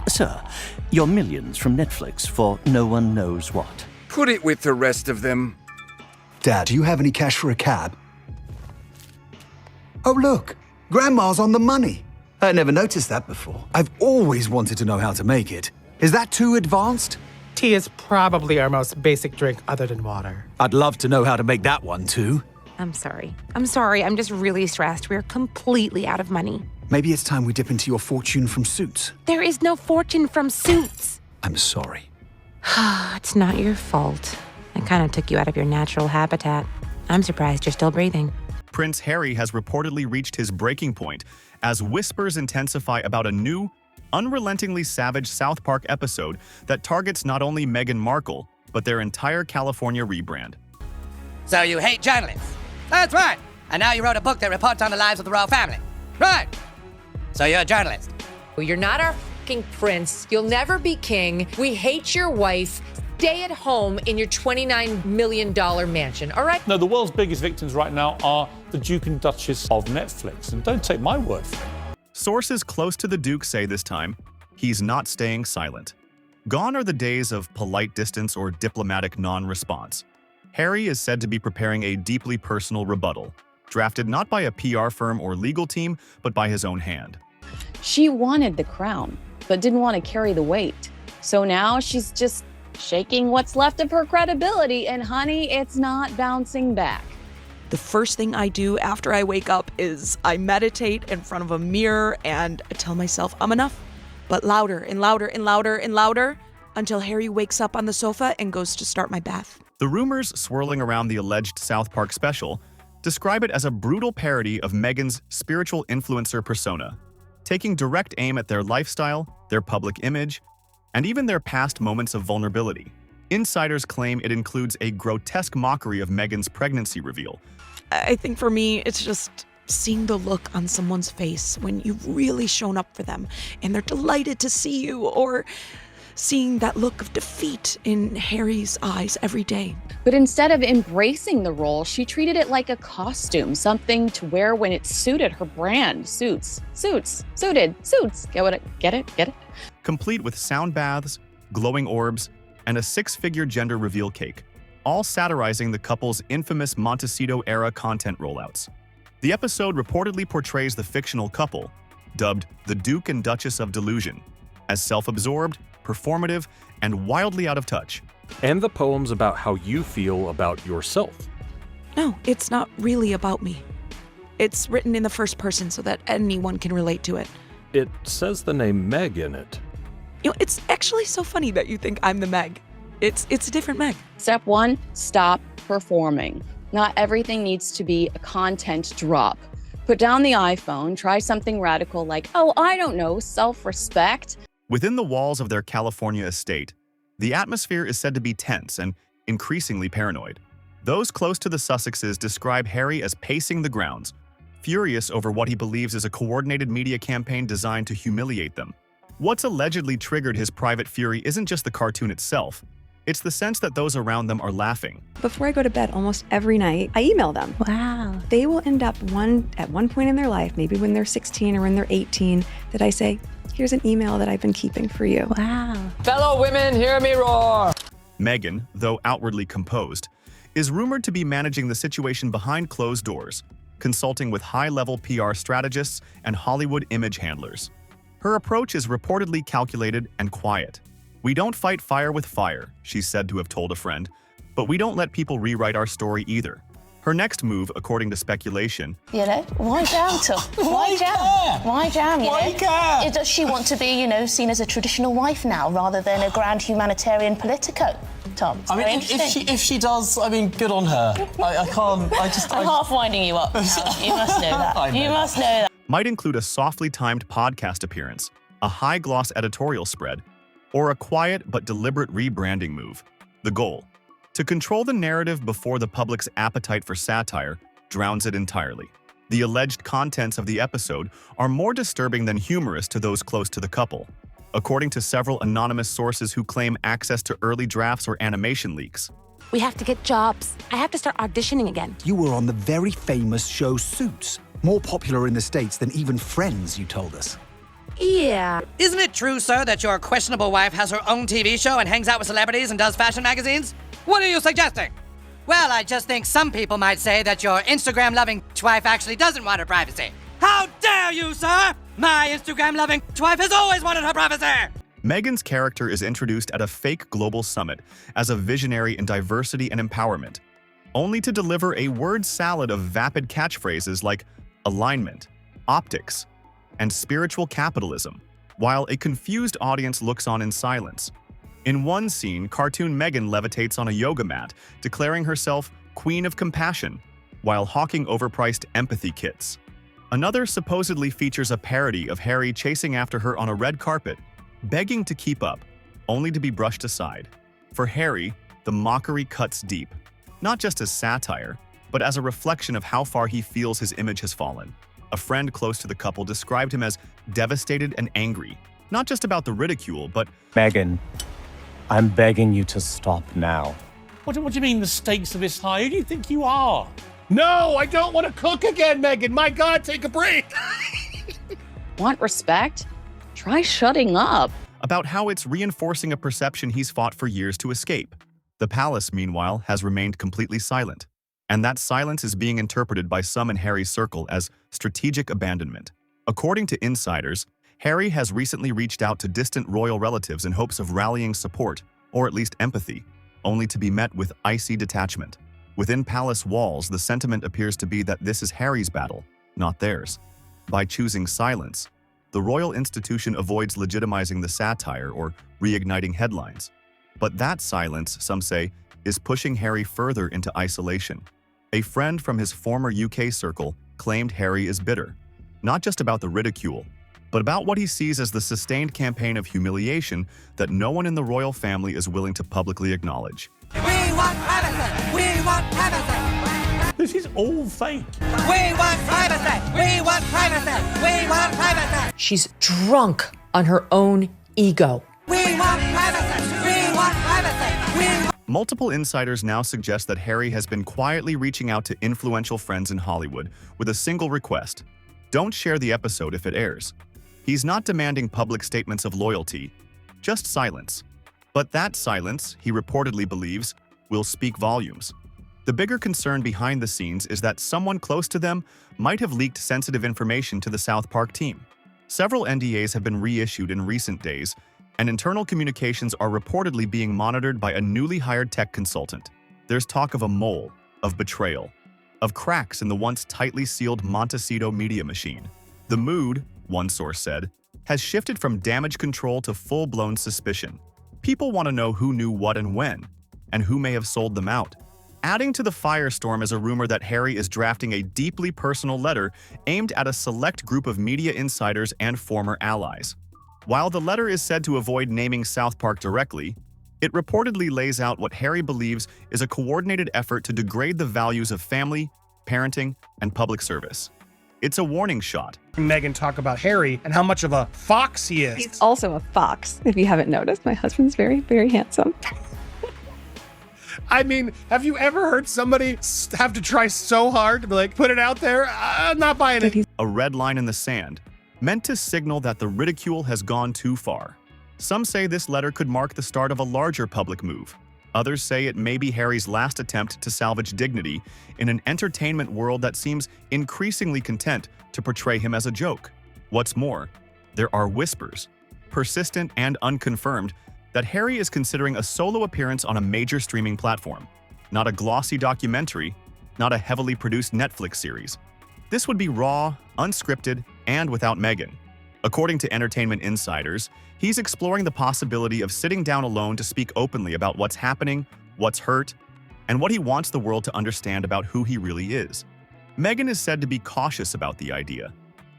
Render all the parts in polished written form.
Sir, your millions from Netflix for no one knows what. Put it with the rest of them. Dad, do you have any cash for a cab? Oh, look. Grandma's on the money. I never noticed that before. I've always wanted to know how to make it. Is that too advanced? Tea is probably our most basic drink other than water. I'd love to know how to make that one, too. I'm sorry. I'm just really stressed. We're completely out of money. Maybe it's time we dip into your fortune from Suits. There is no fortune from Suits. I'm sorry. It's not your fault. I kind of took you out of your natural habitat. I'm surprised you're still breathing. Prince Harry has reportedly reached his breaking point as whispers intensify about a new, unrelentingly savage South Park episode that targets not only Meghan Markle, but their entire California rebrand. So you hate journalists? That's right. And now you wrote a book that reports on the lives of the royal family. Right. So you're a journalist. Well, you're not our fucking prince. You'll never be king. We hate your wife. Stay at home in your $29 million mansion, all right? No, the world's biggest victims right now are the Duke and Duchess of Netflix. And don't take my word for it. Sources close to the Duke say this time, he's not staying silent. Gone are the days of polite distance or diplomatic non-response. Harry is said to be preparing a deeply personal rebuttal, drafted not by a PR firm or legal team, but by his own hand. She wanted the crown, but didn't want to carry the weight. So now she's just shaking what's left of her credibility, and honey, it's not bouncing back. The first thing I do after I wake up is I meditate in front of a mirror and I tell myself I'm enough, but louder and louder and louder and louder until Harry wakes up on the sofa and goes to start my bath. The rumors swirling around the alleged South Park special describe it as a brutal parody of Meghan's spiritual influencer persona, taking direct aim at their lifestyle, their public image, and even their past moments of vulnerability. Insiders claim it includes a grotesque mockery of Meghan's pregnancy reveal. I think for me, it's just seeing the look on someone's face when you've really shown up for them and they're delighted to see you, or seeing that look of defeat in Harry's eyes every day. But instead of embracing the role, she treated it like a costume, something to wear when it suited her brand. Suits, suited, suits. Get it? Complete with sound baths, glowing orbs, and a six-figure gender reveal cake, all satirizing the couple's infamous Montecito-era content rollouts. The episode reportedly portrays the fictional couple, dubbed the Duke and Duchess of Delusion, as self-absorbed, performative, and wildly out of touch. And the poem's about how you feel about yourself. No, it's not really about me. It's written in the first person so that anyone can relate to it. It says the name Meg in it. You know, it's actually so funny that you think I'm the Meg. It's a different Meg. Step 1, stop performing. Not everything needs to be a content drop. Put down the iPhone, try something radical like, self-respect. Within the walls of their California estate, the atmosphere is said to be tense and increasingly paranoid. Those close to the Sussexes describe Harry as pacing the grounds, furious over what he believes is a coordinated media campaign designed to humiliate them. What's allegedly triggered his private fury isn't just the cartoon itself. It's the sense that those around them are laughing. Before I go to bed almost every night, I email them. Wow. They will end up at one point in their life, maybe when they're 16 or when they're 18, that I say, here's an email that I've been keeping for you. Wow. Fellow women, hear me roar. Meghan, though outwardly composed, is rumored to be managing the situation behind closed doors, consulting with high-level PR strategists and Hollywood image handlers. Her approach is reportedly calculated and quiet. "We don't fight fire with fire," she's said to have told a friend, "but we don't let people rewrite our story either." Her next move, according to speculation, Why jam, Tom? Why jam? Why jam, Does she want to be, seen as a traditional wife now rather than a grand humanitarian politico, Tom? I mean, if she does, good on her. I'm half winding you up now. You must know that. You must know that. might include a softly timed podcast appearance, a high-gloss editorial spread, or a quiet but deliberate rebranding move. The goal: to control the narrative before the public's appetite for satire drowns it entirely. The alleged contents of the episode are more disturbing than humorous to those close to the couple, according to several anonymous sources who claim access to early drafts or animation leaks. We have to get jobs. I have to start auditioning again. You were on the very famous show Suits, more popular in the States than even Friends, you told us. Yeah. Isn't it true, sir, that your questionable wife has her own TV show and hangs out with celebrities and does fashion magazines? What are you suggesting? Well, I just think some people might say that your Instagram-loving wife actually doesn't want her privacy. How dare you, sir? My Instagram-loving wife has always wanted her privacy! Meghan's character is introduced at a fake global summit as a visionary in diversity and empowerment, only to deliver a word salad of vapid catchphrases like alignment, optics, and spiritual capitalism, while a confused audience looks on in silence. In one scene, cartoon Meghan levitates on a yoga mat, declaring herself Queen of Compassion, while hawking overpriced empathy kits. Another supposedly features a parody of Harry chasing after her on a red carpet, begging to keep up, only to be brushed aside. For Harry, the mockery cuts deep, not just as satire, but as a reflection of how far he feels his image has fallen. A friend close to the couple described him as devastated and angry, not just about the ridicule, but Meghan, I'm begging you to stop now. What do you mean the stakes are this high? Who do you think you are? No, I don't want to cook again, Meghan. My God, take a break. Want respect? Try shutting up. about how it's reinforcing a perception he's fought for years to escape. The palace, meanwhile, has remained completely silent, and that silence is being interpreted by some in Harry's circle as strategic abandonment. According to insiders, Harry has recently reached out to distant royal relatives in hopes of rallying support, or at least empathy, only to be met with icy detachment. Within palace walls, the sentiment appears to be that this is Harry's battle, not theirs. By choosing silence, the royal institution avoids legitimizing the satire or reigniting headlines. But that silence, some say, is pushing Harry further into isolation. A friend from his former UK circle claimed Harry is bitter, not just about the ridicule, but about what he sees as the sustained campaign of humiliation that no one in the royal family is willing to publicly acknowledge. We want privacy! We want privacy! This is all fake. We want privacy! We want privacy! We want privacy! She's drunk on her own ego. We want privacy! We want privacy! Multiple insiders now suggest that Harry has been quietly reaching out to influential friends in Hollywood with a single request: don't share the episode if it airs. He's not demanding public statements of loyalty, just silence. But that silence, he reportedly believes, will speak volumes. The bigger concern behind the scenes is that someone close to them might have leaked sensitive information to the South Park team. Several NDAs have been reissued in recent days, and internal communications are reportedly being monitored by a newly hired tech consultant. There's talk of a mole, of betrayal, of cracks in the once tightly sealed Montecito media machine. The mood, one source said, has shifted from damage control to full-blown suspicion. People want to know who knew what and when, and who may have sold them out. Adding to the firestorm is a rumor that Harry is drafting a deeply personal letter aimed at a select group of media insiders and former allies. While the letter is said to avoid naming South Park directly, it reportedly lays out what Harry believes is a coordinated effort to degrade the values of family, parenting, and public service. It's a warning shot. Meghan talk about Harry and how much of a fox he is. He's also a fox, if you haven't noticed. My husband's very, very handsome. I mean, have you ever heard somebody have to try so hard to be like, put it out there? I'm not buying it. A red line in the sand, meant to signal that the ridicule has gone too far. Some say this letter could mark the start of a larger public move. Others say it may be Harry's last attempt to salvage dignity in an entertainment world that seems increasingly content to portray him as a joke. What's more, there are whispers, persistent and unconfirmed, that Harry is considering a solo appearance on a major streaming platform. Not a glossy documentary, not a heavily produced Netflix series. This would be raw, unscripted, and without Meghan. According to entertainment insiders, he's exploring the possibility of sitting down alone to speak openly about what's happening, what's hurt, and what he wants the world to understand about who he really is. Meghan is said to be cautious about the idea,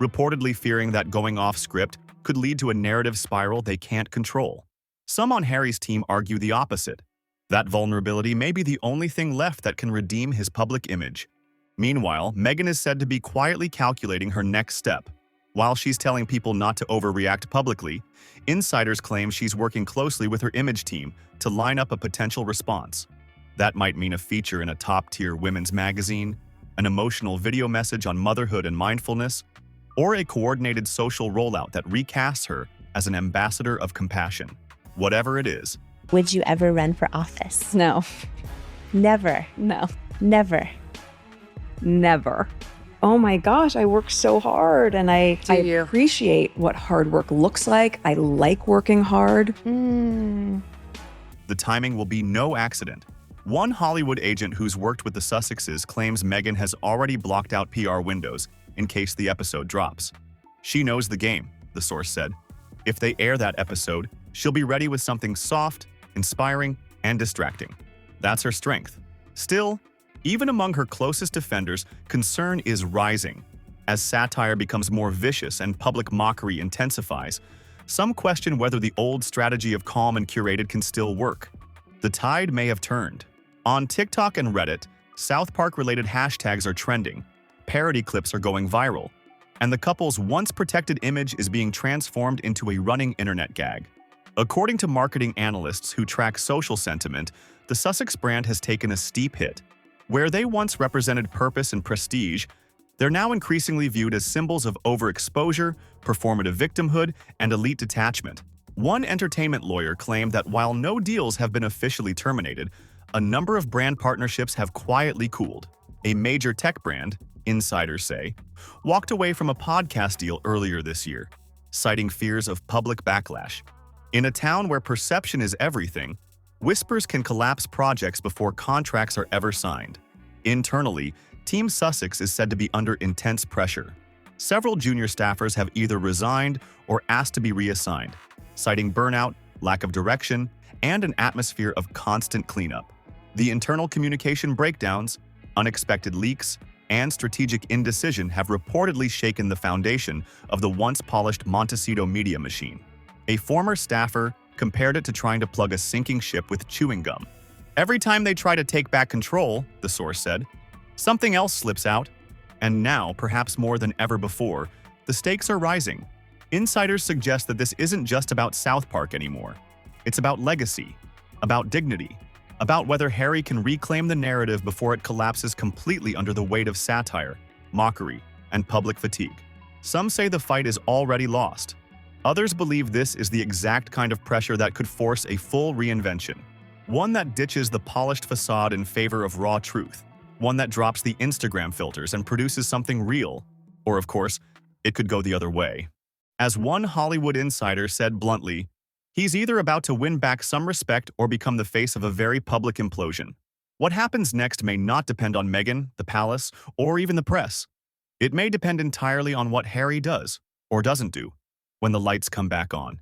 reportedly fearing that going off script could lead to a narrative spiral they can't control. Some on Harry's team argue the opposite. That vulnerability may be the only thing left that can redeem his public image. Meanwhile, Meghan is said to be quietly calculating her next step. While she's telling people not to overreact publicly, insiders claim she's working closely with her image team to line up a potential response. That might mean a feature in a top-tier women's magazine, an emotional video message on motherhood and mindfulness, or a coordinated social rollout that recasts her as an ambassador of compassion. Whatever it is. Would you ever run for office? No. Never. No. Never. Never. Oh my gosh, I work so hard and I appreciate what hard work looks like. I like working hard. The timing will be no accident. One Hollywood agent who's worked with the Sussexes claims Meghan has already blocked out PR windows in case the episode drops. She knows the game, the source said. If they air that episode, she'll be ready with something soft, inspiring, and distracting. That's her strength. Still, even among her closest defenders, concern is rising. As satire becomes more vicious and public mockery intensifies, some question whether the old strategy of calm and curated can still work. The tide may have turned. On TikTok and Reddit, South Park-related hashtags are trending, parody clips are going viral, and the couple's once protected image is being transformed into a running internet gag. According to marketing analysts who track social sentiment, the Sussex brand has taken a steep hit. Where they once represented purpose and prestige, they're now increasingly viewed as symbols of overexposure, performative victimhood, and elite detachment. One entertainment lawyer claimed that while no deals have been officially terminated, a number of brand partnerships have quietly cooled. A major tech brand, insiders say, walked away from a podcast deal earlier this year, citing fears of public backlash. In a town where perception is everything, whispers can collapse projects before contracts are ever signed. Internally, Team Sussex is said to be under intense pressure. Several junior staffers have either resigned or asked to be reassigned, citing burnout, lack of direction, and an atmosphere of constant cleanup. The internal communication breakdowns, unexpected leaks, and strategic indecision have reportedly shaken the foundation of the once polished Montecito media machine. A former staffer compared it to trying to plug a sinking ship with chewing gum. Every time they try to take back control, the source said, something else slips out. And now, perhaps more than ever before, the stakes are rising. Insiders suggest that this isn't just about South Park anymore. It's about legacy, about dignity, about whether Harry can reclaim the narrative before it collapses completely under the weight of satire, mockery, and public fatigue. Some say the fight is already lost. Others believe this is the exact kind of pressure that could force a full reinvention. One that ditches the polished facade in favor of raw truth. One that drops the Instagram filters and produces something real. Or, of course, it could go the other way. As one Hollywood insider said bluntly, he's either about to win back some respect or become the face of a very public implosion. What happens next may not depend on Meghan, the palace, or even the press. It may depend entirely on what Harry does, or doesn't do, when the lights come back on.